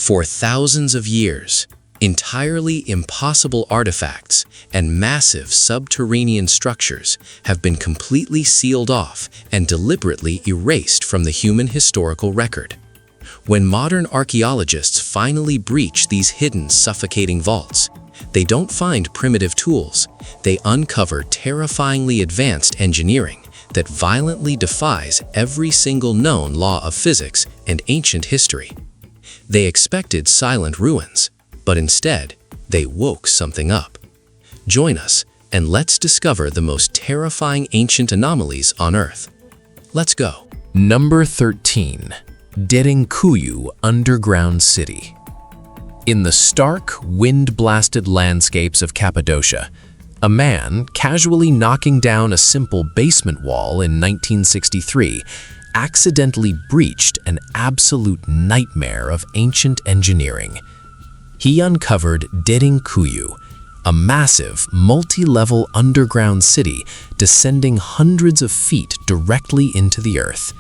For thousands of years, entirely impossible artifacts and massive subterranean structures have been completely sealed off and deliberately erased from the human historical record. When modern archaeologists finally breach these hidden, suffocating vaults, they don't find primitive tools. They uncover terrifyingly advanced engineering that violently defies every single known law of physics and ancient history. They expected silent ruins, but instead, they woke something up. Join us, and let's discover the most terrifying ancient anomalies on Earth. Let's go. Number 13. Derinkuyu Underground City. In the stark, wind-blasted landscapes of Cappadocia, a man casually knocking down a simple basement wall in 1963 accidentally breached an absolute nightmare of ancient engineering. He uncovered Derinkuyu, a massive, multi-level underground city descending hundreds of feet directly into the earth.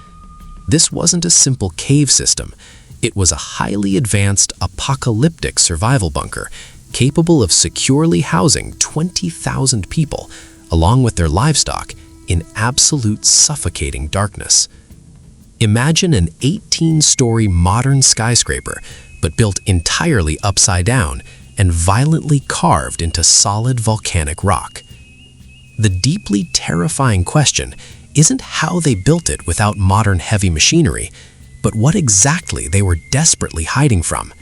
This wasn't a simple cave system. It was a highly advanced, apocalyptic survival bunker, capable of securely housing 20,000 people, along with their livestock, in absolute suffocating darkness. Imagine an 18-story modern skyscraper, but built entirely upside down and violently carved into solid volcanic rock. The deeply terrifying question isn't how they built it without modern heavy machinery, but what exactly they were desperately hiding from.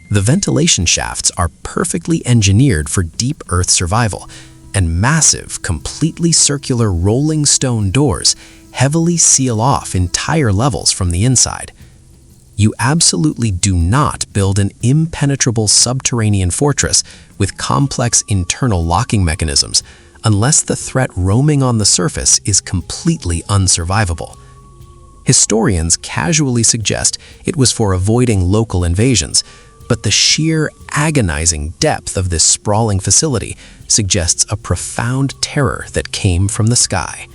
The ventilation shafts are perfectly engineered for deep earth survival, and massive, completely circular rolling stone doors heavily seal off entire levels from the inside. You absolutely do not build an impenetrable subterranean fortress with complex internal locking mechanisms unless the threat roaming on the surface is completely unsurvivable. Historians casually suggest it was for avoiding local invasions, but the sheer agonizing depth of this sprawling facility suggests a profound terror that came from the sky.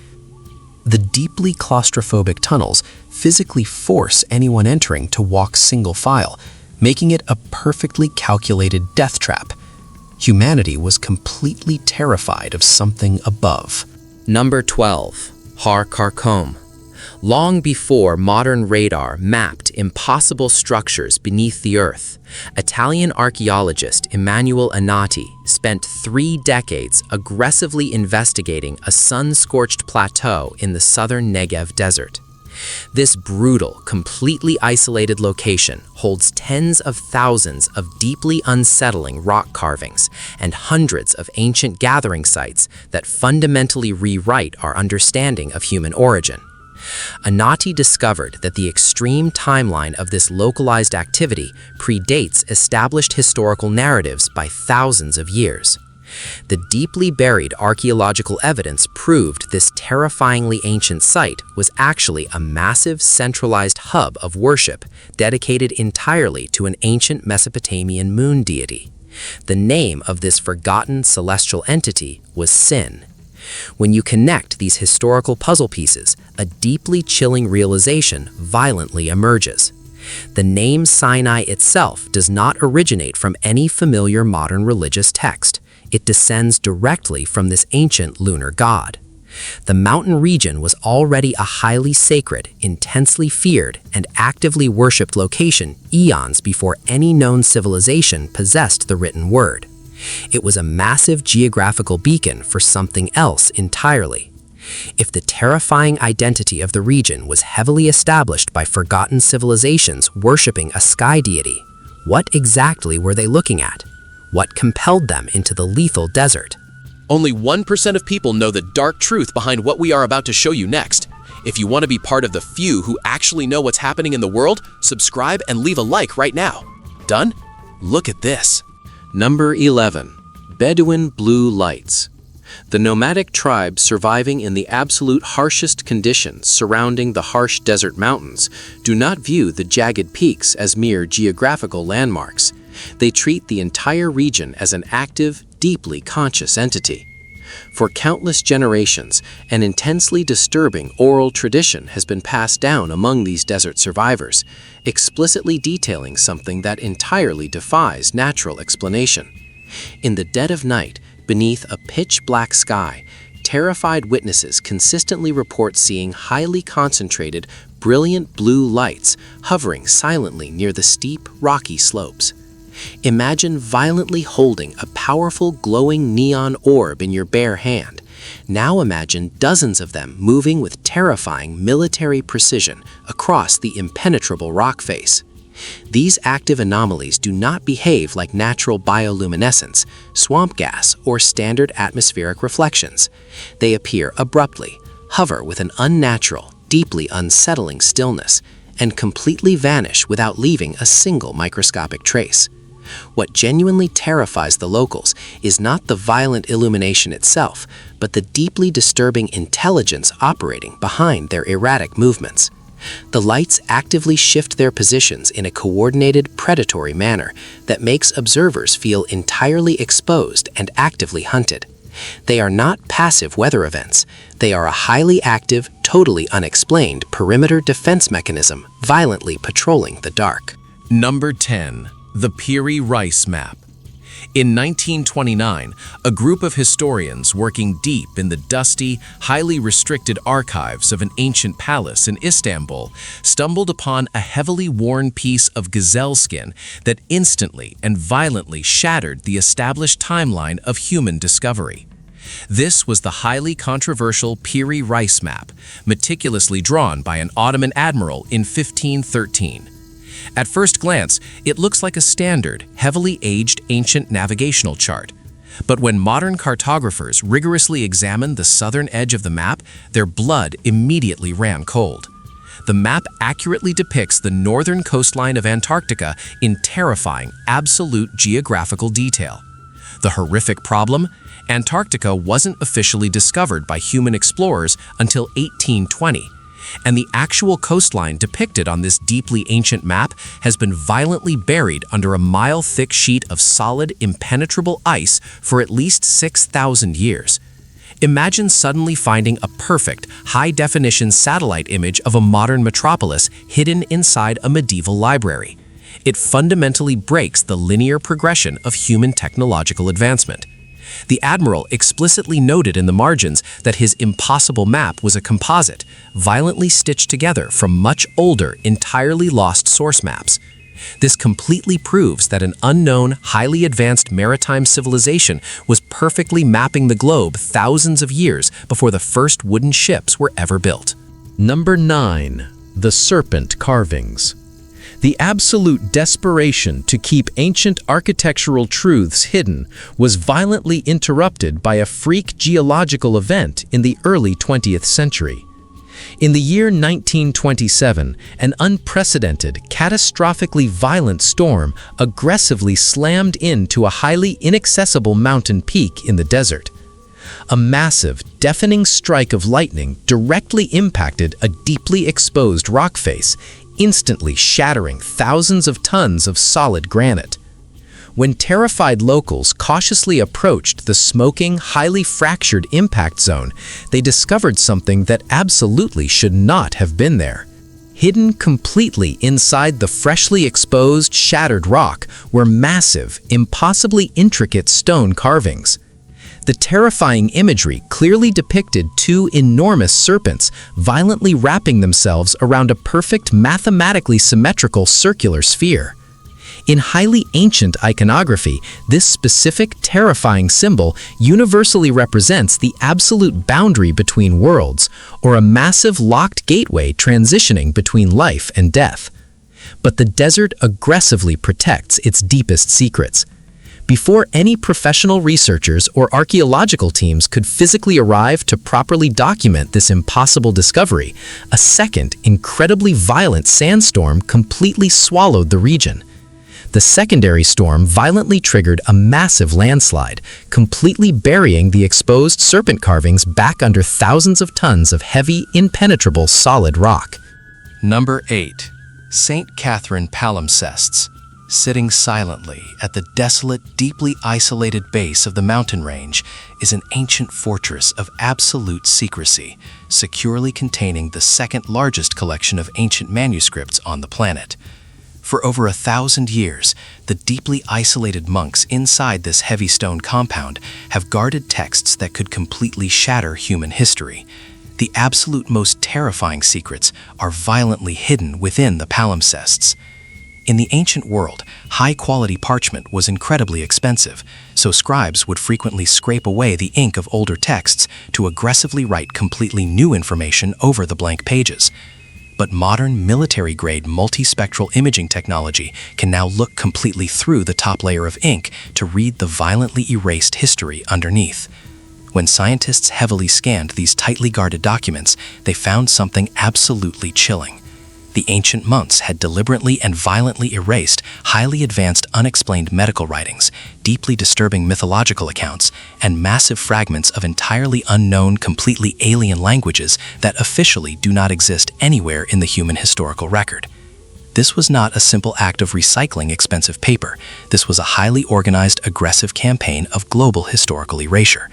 The deeply claustrophobic tunnels physically force anyone entering to walk single file, making it a perfectly calculated death trap. Humanity was completely terrified of something above. Number 12. Har Kharkoum. Long before modern radar mapped impossible structures beneath the earth, Italian archaeologist Emanuele Anati spent 3 decades aggressively investigating a sun-scorched plateau in the southern Negev desert. This brutal, completely isolated location holds tens of thousands of deeply unsettling rock carvings and hundreds of ancient gathering sites that fundamentally rewrite our understanding of human origin. Anati discovered that the extreme timeline of this localized activity predates established historical narratives by thousands of years. The deeply buried archaeological evidence proved this terrifyingly ancient site was actually a massive centralized hub of worship dedicated entirely to an ancient Mesopotamian moon deity. The name of this forgotten celestial entity was Sin. When you connect these historical puzzle pieces, a deeply chilling realization violently emerges. The name Sinai itself does not originate from any familiar modern religious text. It descends directly from this ancient lunar god. The mountain region was already a highly sacred, intensely feared, and actively worshipped location eons before any known civilization possessed the written word. It was a massive geographical beacon for something else entirely. If the terrifying identity of the region was heavily established by forgotten civilizations worshipping a sky deity, what exactly were they looking at? What compelled them into the lethal desert? Only 1% of people know the dark truth behind what we are about to show you next. If you want to be part of the few who actually know what's happening in the world, subscribe and leave a like right now. Done? Look at this. Number 11. Bedouin Blue Lights. The nomadic tribes surviving in the absolute harshest conditions surrounding the harsh desert mountains do not view the jagged peaks as mere geographical landmarks. They treat the entire region as an active, deeply conscious entity. For countless generations, an intensely disturbing oral tradition has been passed down among these desert survivors, explicitly detailing something that entirely defies natural explanation. In the dead of night, beneath a pitch-black sky, terrified witnesses consistently report seeing highly concentrated, brilliant blue lights hovering silently near the steep, rocky slopes. Imagine violently holding a powerful glowing neon orb in your bare hand. Now imagine dozens of them moving with terrifying military precision across the impenetrable rock face. These active anomalies do not behave like natural bioluminescence, swamp gas, or standard atmospheric reflections. They appear abruptly, hover with an unnatural, deeply unsettling stillness, and completely vanish without leaving a single microscopic trace. What genuinely terrifies the locals is not the violent illumination itself, but the deeply disturbing intelligence operating behind their erratic movements. The lights actively shift their positions in a coordinated, predatory manner that makes observers feel entirely exposed and actively hunted. They are not passive weather events. They are a highly active, totally unexplained perimeter defense mechanism violently patrolling the dark. Number 10. The Piri Rice Map. In 1929, a group of historians working deep in the dusty, highly restricted archives of an ancient palace in Istanbul stumbled upon a heavily worn piece of gazelle skin that instantly and violently shattered the established timeline of human discovery. This was the highly controversial Piri Rice Map, meticulously drawn by an Ottoman admiral in 1513. At first glance, it looks like a standard, heavily aged ancient navigational chart. But when modern cartographers rigorously examined the southern edge of the map, their blood immediately ran cold. The map accurately depicts the northern coastline of Antarctica in terrifying, absolute geographical detail. The horrific problem? Antarctica wasn't officially discovered by human explorers until 1820. And the actual coastline depicted on this deeply ancient map has been violently buried under a mile-thick sheet of solid, impenetrable ice for at least 6,000 years. Imagine suddenly finding a perfect, high-definition satellite image of a modern metropolis hidden inside a medieval library. It fundamentally breaks the linear progression of human technological advancement. The admiral explicitly noted in the margins that his impossible map was a composite, violently stitched together from much older, entirely lost source maps. This completely proves that an unknown, highly advanced maritime civilization was perfectly mapping the globe thousands of years before the first wooden ships were ever built. Number 9. The Serpent Carvings. The absolute desperation to keep ancient architectural truths hidden was violently interrupted by a freak geological event in the early 20th century. In the year 1927, an unprecedented, catastrophically violent storm aggressively slammed into a highly inaccessible mountain peak in the desert. A massive, deafening strike of lightning directly impacted a deeply exposed rock face, instantly shattering thousands of tons of solid granite. When terrified locals cautiously approached the smoking, highly fractured impact zone, they discovered something that absolutely should not have been there. Hidden completely inside the freshly exposed, shattered rock were massive, impossibly intricate stone carvings. The terrifying imagery clearly depicted two enormous serpents violently wrapping themselves around a perfect, mathematically symmetrical circular sphere. In highly ancient iconography, this specific, terrifying symbol universally represents the absolute boundary between worlds, or a massive locked gateway transitioning between life and death. But the desert aggressively protects its deepest secrets. Before any professional researchers or archaeological teams could physically arrive to properly document this impossible discovery, a second, incredibly violent sandstorm completely swallowed the region. The secondary storm violently triggered a massive landslide, completely burying the exposed serpent carvings back under thousands of tons of heavy, impenetrable solid rock. Number 8. St. Catherine palimpsests. Sitting silently at the desolate, deeply isolated base of the mountain range is an ancient fortress of absolute secrecy, securely containing the second largest collection of ancient manuscripts on the planet. For over 1,000 years, the deeply isolated monks inside this heavy stone compound have guarded texts that could completely shatter human history. The absolute most terrifying secrets are violently hidden within the palimpsests. In the ancient world, high-quality parchment was incredibly expensive, so scribes would frequently scrape away the ink of older texts to aggressively write completely new information over the blank pages. But modern military-grade multispectral imaging technology can now look completely through the top layer of ink to read the violently erased history underneath. When scientists heavily scanned these tightly guarded documents, they found something absolutely chilling. The ancient monks had deliberately and violently erased highly advanced unexplained medical writings, deeply disturbing mythological accounts, and massive fragments of entirely unknown, completely alien languages that officially do not exist anywhere in the human historical record. This was not a simple act of recycling expensive paper. This was a highly organized, aggressive campaign of global historical erasure.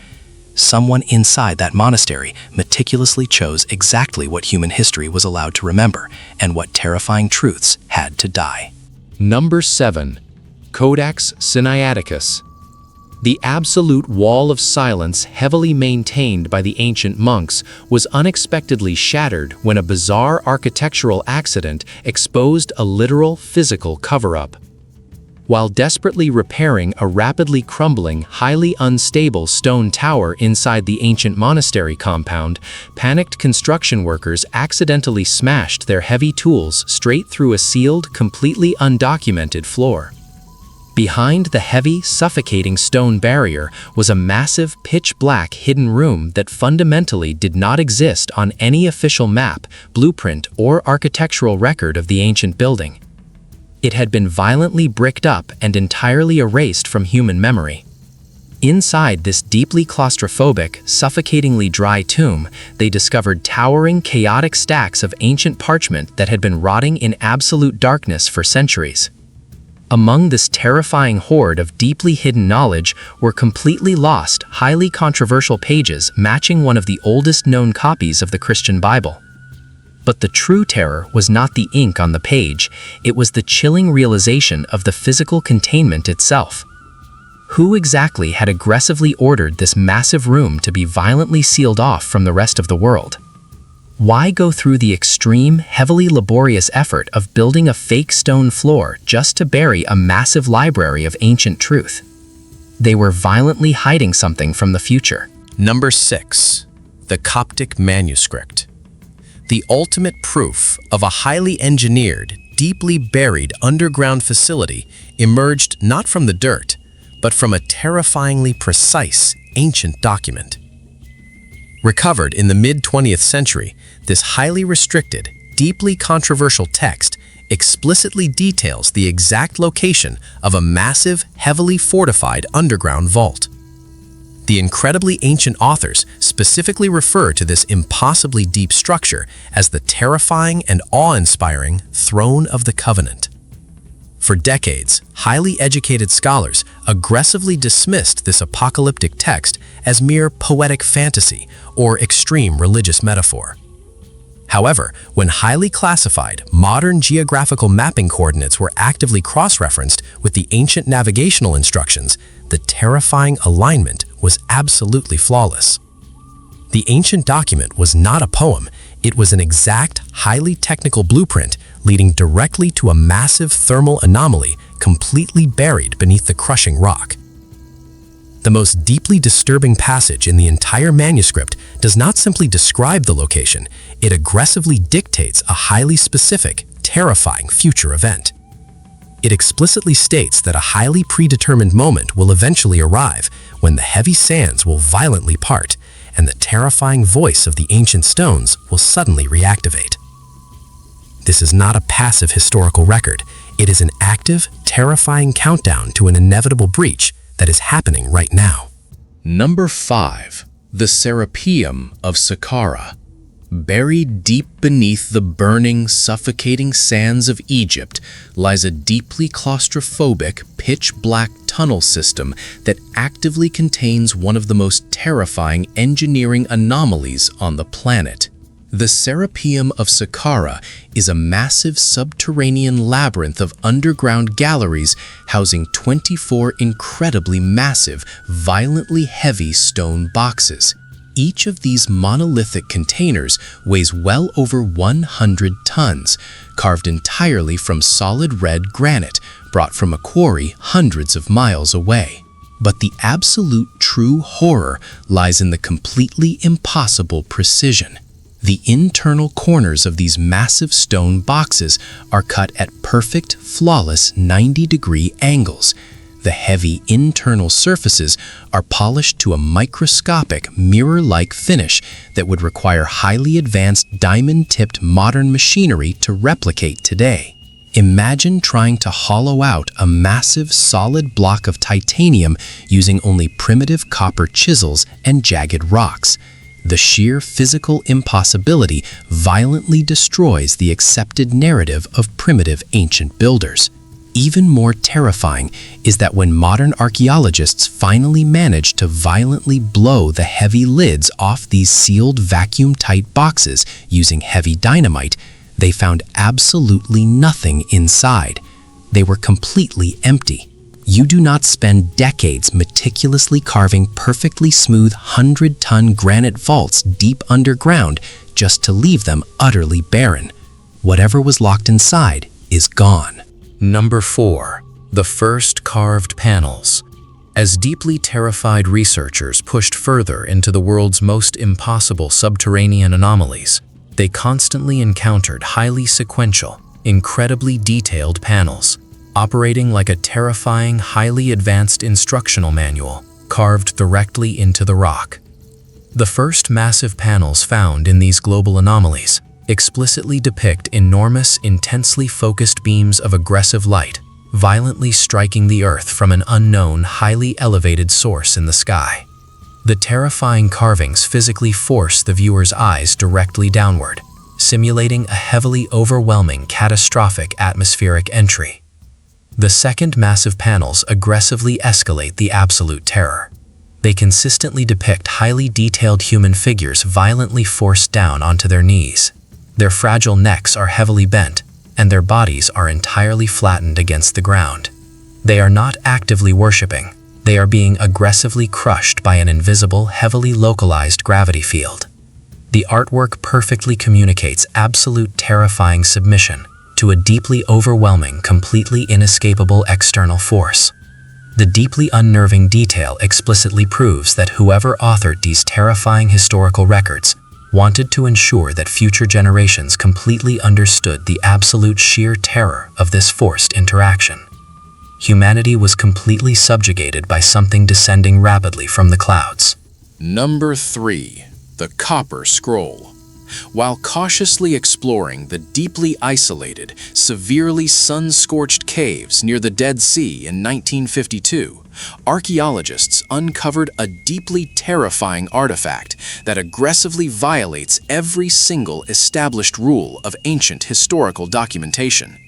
Someone inside that monastery meticulously chose exactly what human history was allowed to remember and what terrifying truths had to die. Number 7. Codex Sinaiticus. The absolute wall of silence heavily maintained by the ancient monks was unexpectedly shattered when a bizarre architectural accident exposed a literal physical cover-up. While desperately repairing a rapidly crumbling, highly unstable stone tower inside the ancient monastery compound, panicked construction workers accidentally smashed their heavy tools straight through a sealed, completely undocumented floor. Behind the heavy, suffocating stone barrier was a massive, pitch-black hidden room that fundamentally did not exist on any official map, blueprint, or architectural record of the ancient building. It had been violently bricked up and entirely erased from human memory. Inside this deeply claustrophobic, suffocatingly dry tomb, they discovered towering, chaotic stacks of ancient parchment that had been rotting in absolute darkness for centuries. Among this terrifying hoard of deeply hidden knowledge were completely lost, highly controversial pages matching one of the oldest known copies of the Christian Bible. But the true terror was not the ink on the page, it was the chilling realization of the physical containment itself. Who exactly had aggressively ordered this massive room to be violently sealed off from the rest of the world? Why go through the extreme, heavily laborious effort of building a fake stone floor just to bury a massive library of ancient truth? They were violently hiding something from the future. Number 6. The Coptic Manuscript. The ultimate proof of a highly engineered, deeply buried underground facility emerged not from the dirt, but from a terrifyingly precise ancient document. Recovered in the mid-20th century, this highly restricted, deeply controversial text explicitly details the exact location of a massive, heavily fortified underground vault. The incredibly ancient authors specifically refer to this impossibly deep structure as the terrifying and awe-inspiring Throne of the Covenant. For decades, highly educated scholars aggressively dismissed this apocalyptic text as mere poetic fantasy or extreme religious metaphor. However, when highly classified, modern geographical mapping coordinates were actively cross-referenced with the ancient navigational instructions, the terrifying alignment was absolutely flawless. The ancient document was not a poem, it was an exact, highly technical blueprint leading directly to a massive thermal anomaly completely buried beneath the crushing rock. The most deeply disturbing passage in the entire manuscript does not simply describe the location, it aggressively dictates a highly specific, terrifying future event. It explicitly states that a highly predetermined moment will eventually arrive when the heavy sands will violently part and the terrifying voice of the ancient stones will suddenly reactivate. This is not a passive historical record. It is an active, terrifying countdown to an inevitable breach that is happening right now. Number 5. The Serapeum of Saqqara. Buried deep beneath the burning, suffocating sands of Egypt lies a deeply claustrophobic, pitch-black tunnel system that actively contains one of the most terrifying engineering anomalies on the planet. The Serapeum of Saqqara is a massive subterranean labyrinth of underground galleries housing 24 incredibly massive, violently heavy stone boxes. Each of these monolithic containers weighs well over 100 tons, carved entirely from solid red granite brought from a quarry hundreds of miles away. But the absolute true horror lies in the completely impossible precision. The internal corners of these massive stone boxes are cut at perfect, flawless 90-degree angles. The heavy internal surfaces are polished to a microscopic, mirror-like finish that would require highly advanced diamond-tipped modern machinery to replicate today. Imagine trying to hollow out a massive solid block of titanium using only primitive copper chisels and jagged rocks. The sheer physical impossibility violently destroys the accepted narrative of primitive ancient builders. Even more terrifying is that when modern archaeologists finally managed to violently blow the heavy lids off these sealed vacuum-tight boxes using heavy dynamite, they found absolutely nothing inside. They were completely empty. You do not spend decades meticulously carving perfectly smooth 100-ton granite vaults deep underground just to leave them utterly barren. Whatever was locked inside is gone. Number 4. The first carved panels. As deeply terrified researchers pushed further into the world's most impossible subterranean anomalies, they constantly encountered highly sequential, incredibly detailed panels, operating like a terrifying, highly advanced instructional manual carved directly into the rock. The first massive panels found in these global anomalies explicitly depict enormous, intensely focused beams of aggressive light, violently striking the Earth from an unknown, highly elevated source in the sky. The terrifying carvings physically force the viewer's eyes directly downward, simulating a heavily overwhelming, catastrophic atmospheric entry. The second massive panels aggressively escalate the absolute terror. They consistently depict highly detailed human figures violently forced down onto their knees. Their fragile necks are heavily bent, and their bodies are entirely flattened against the ground. They are not actively worshipping. They are being aggressively crushed by an invisible, heavily localized gravity field. The artwork perfectly communicates absolute terrifying submission to a deeply overwhelming, completely inescapable external force. The deeply unnerving detail explicitly proves that whoever authored these terrifying historical records wanted to ensure that future generations completely understood the absolute sheer terror of this forced interaction. Humanity was completely subjugated by something descending rapidly from the clouds. Number 3. The Copper Scroll. While cautiously exploring the deeply isolated, severely sun-scorched caves near the Dead Sea in 1952, archaeologists uncovered a deeply terrifying artifact that aggressively violates every single established rule of ancient historical documentation.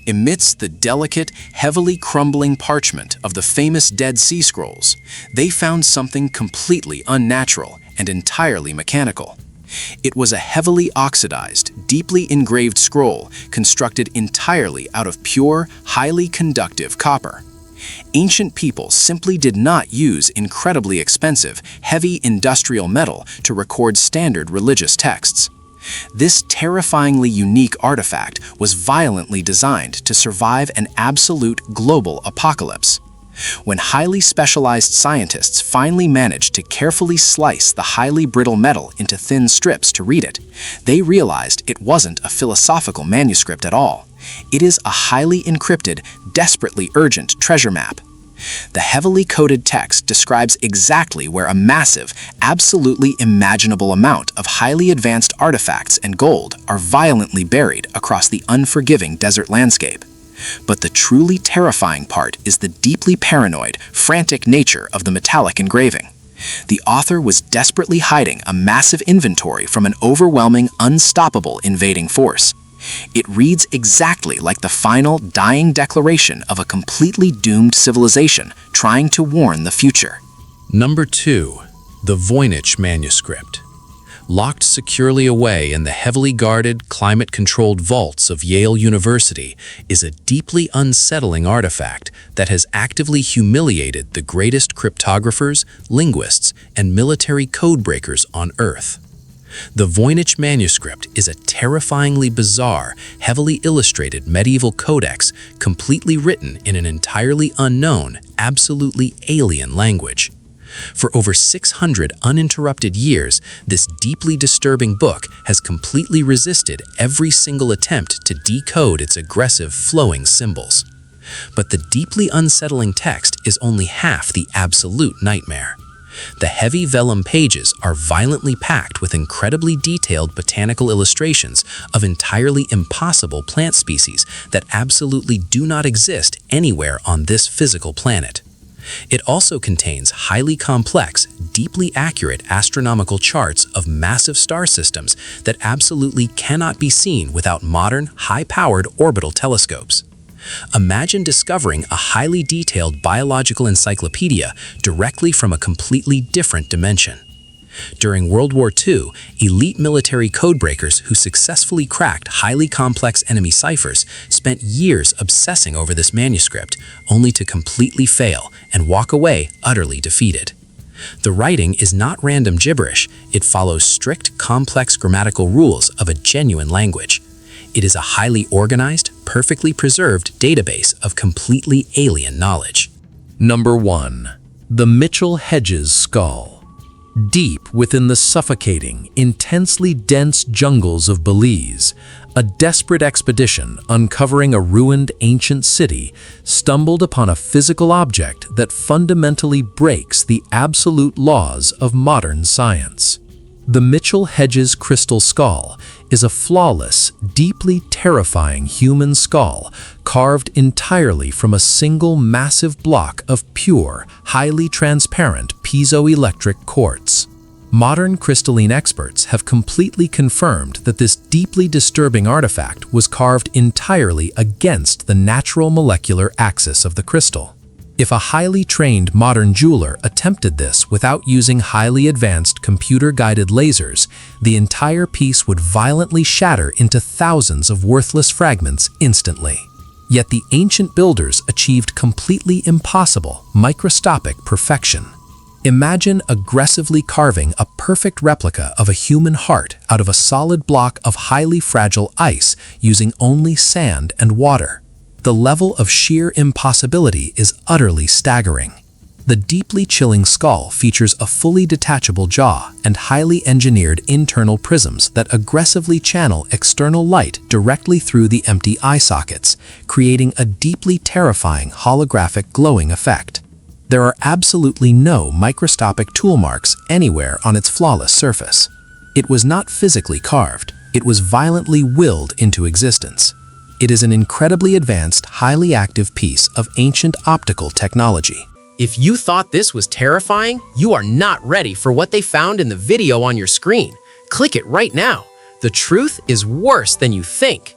Amidst the delicate, heavily crumbling parchment of the famous Dead Sea Scrolls, they found something completely unnatural and entirely mechanical. It was a heavily oxidized, deeply engraved scroll constructed entirely out of pure, highly conductive copper. Ancient people simply did not use incredibly expensive, heavy industrial metal to record standard religious texts. This terrifyingly unique artifact was violently designed to survive an absolute global apocalypse. When highly specialized scientists finally managed to carefully slice the highly brittle metal into thin strips to read it, they realized it wasn't a philosophical manuscript at all. It is a highly encrypted, desperately urgent treasure map. The heavily coded text describes exactly where a massive, absolutely imaginable amount of highly advanced artifacts and gold are violently buried across the unforgiving desert landscape. But the truly terrifying part is the deeply paranoid, frantic nature of the metallic engraving. The author was desperately hiding a massive inventory from an overwhelming, unstoppable invading force. It reads exactly like the final, dying declaration of a completely doomed civilization trying to warn the future. Number 2. The Voynich Manuscript. Locked securely away in the heavily guarded, climate-controlled vaults of Yale University is a deeply unsettling artifact that has actively humiliated the greatest cryptographers, linguists, and military codebreakers on Earth. The Voynich Manuscript is a terrifyingly bizarre, heavily illustrated medieval codex completely written in an entirely unknown, absolutely alien language. For over 600 uninterrupted years, this deeply disturbing book has completely resisted every single attempt to decode its aggressive, flowing symbols. But the deeply unsettling text is only half the absolute nightmare. The heavy vellum pages are violently packed with incredibly detailed botanical illustrations of entirely impossible plant species that absolutely do not exist anywhere on this physical planet. It also contains highly complex, deeply accurate astronomical charts of massive star systems that absolutely cannot be seen without modern, high-powered orbital telescopes. Imagine discovering a highly detailed biological encyclopedia directly from a completely different dimension. During World War II, elite military codebreakers who successfully cracked highly complex enemy ciphers spent years obsessing over this manuscript, only to completely fail and walk away utterly defeated. The writing is not random gibberish, it follows strict, complex grammatical rules of a genuine language. It is a highly organized, perfectly preserved database of completely alien knowledge. Number 1. The Mitchell-Hedges Skull. Deep within the suffocating, intensely dense jungles of Belize, a desperate expedition uncovering a ruined ancient city stumbled upon a physical object that fundamentally breaks the absolute laws of modern science. The Mitchell-Hedges crystal skull is a flawless, deeply terrifying human skull carved entirely from a single massive block of pure, highly transparent piezoelectric quartz. Modern crystalline experts have completely confirmed that this deeply disturbing artifact was carved entirely against the natural molecular axis of the crystal. If a highly trained modern jeweler attempted this without using highly advanced computer-guided lasers, the entire piece would violently shatter into thousands of worthless fragments instantly. Yet the ancient builders achieved completely impossible, microscopic perfection. Imagine aggressively carving a perfect replica of a human heart out of a solid block of highly fragile ice using only sand and water. The level of sheer impossibility is utterly staggering. The deeply chilling skull features a fully detachable jaw and highly engineered internal prisms that aggressively channel external light directly through the empty eye sockets, creating a deeply terrifying holographic glowing effect. There are absolutely no microscopic tool marks anywhere on its flawless surface. It was not physically carved, it was violently willed into existence. It is an incredibly advanced, highly active piece of ancient optical technology. If you thought this was terrifying, you are not ready for what they found in the video on your screen. Click it right now. The truth is worse than you think.